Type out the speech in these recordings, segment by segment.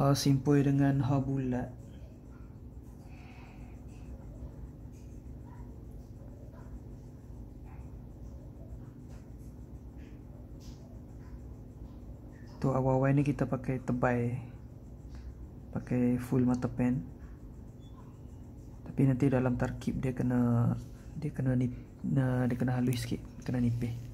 Ha simpul dengan ha bulat. Tu awal-awal ni kita pakai tebal, pakai full mata pen. Tapi nanti dalam tarkib dia kena halus sikit, kena nipis.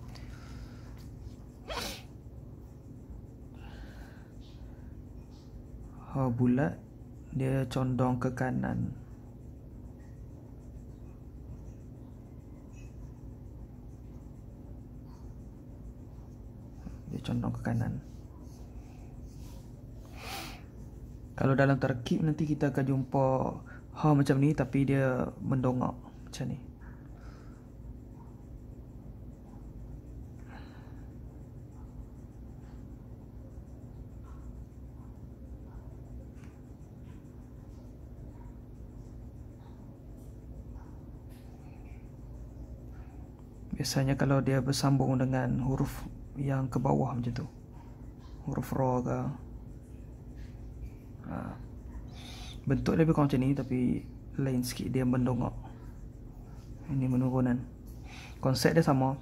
Ha bulat dia condong ke kanan. Dia condong ke kanan. Kalau dalam tarkib nanti kita akan jumpa ha macam ni tapi dia mendongak macam ni. Biasanya kalau dia bersambung dengan huruf yang ke bawah macam tu, huruf ra ke, bentuk dia lebih kurang macam ni tapi lain sikit, dia mendongak. Ini menurunan. Konsep dia sama,